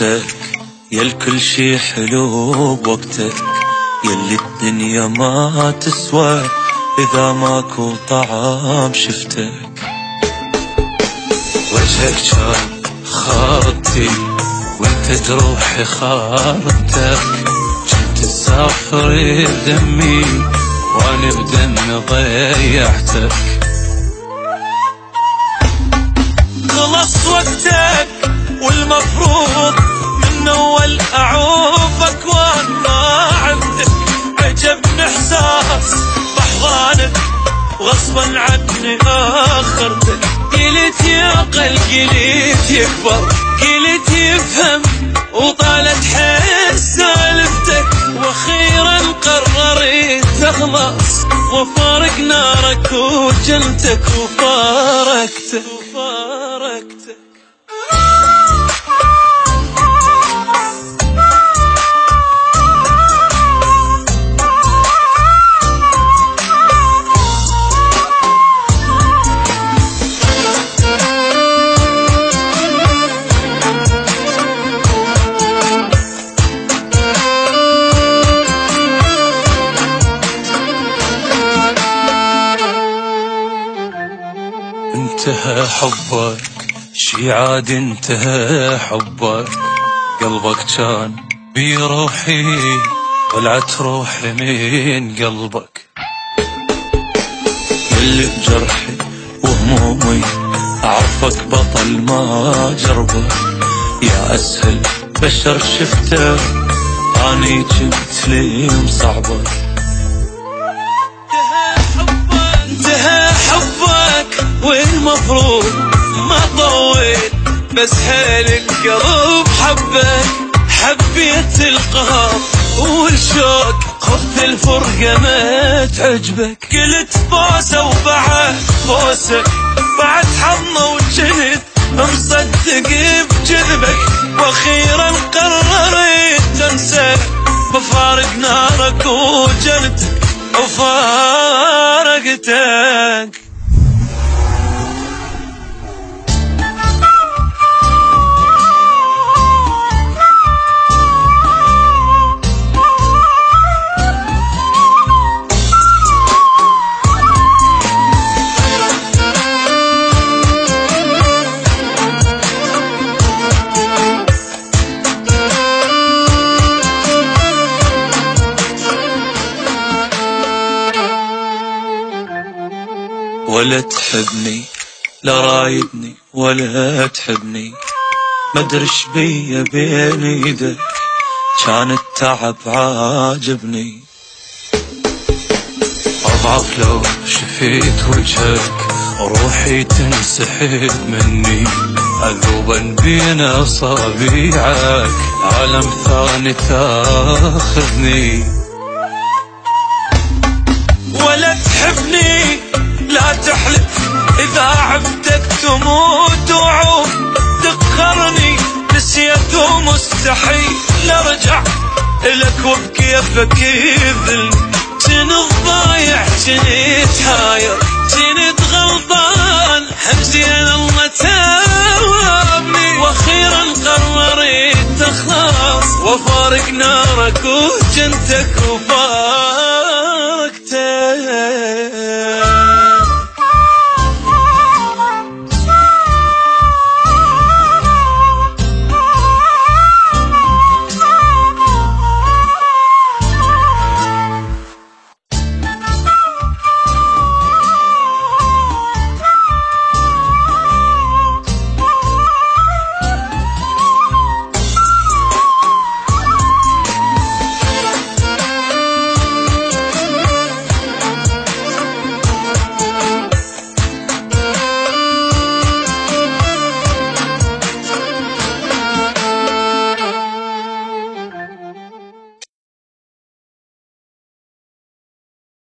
وقتك، يا الكل شي حلو بوقتك، يلي الدنيا ما تسوى إذا ماكو طعام شفتك. وجهك كان خاطي وانت جروحي خاطرتك، كنت تسافر بدمي وانا بدمي ضيعتك. خلص وقتك والمفروض من اول اعوفك وانا عبدك، عجبني احساس باحضانك وغصبا عني اخرتك. قلت يعقل قلت يكبر قلت يفهم وطالت حس سالفتك، واخيرا قررت تخلص وفارق نارك وجنتك وفارقتك. انتهى حبك شي عاد انتهى حبك، قلبك كان بروحي ولعت روحي من قلبك. اللي بجرحي وهمومي اعرفك بطل ما جربك، يا اسهل بشر شفته اني كنت لي مصعبك. انتهى حبك والمفروض ما طول، بس حيل القلب حبك، حبيت القهر والشوق خفت الفرقة ما تعجبك. قلت بوسة وبعد بوسة بعد حضنة وجنت مصدق بجذبك، واخيرا قررت تنسى بفارق نارك وجنتك وفارقتك. ولا تحبني لا رايدني ولا تحبني، مدرش بيا بين ايدك كان التعب عاجبني. اضعف لو شفيت وجهك روحي تنسحب مني، عذوبا بين اصابيعك عالم ثاني تاخذني. ولا تحبني لا تحلف إذا عبتك تموت وعوف، تقهرني نسيت ومستحيل أرجع إلك وبكيفك يذلني. كنت ضايع كنت حاير كنت غلطان، حمزين الله توابني، واخيرا قررت تخلص وفارق نارك وجنتك وفارق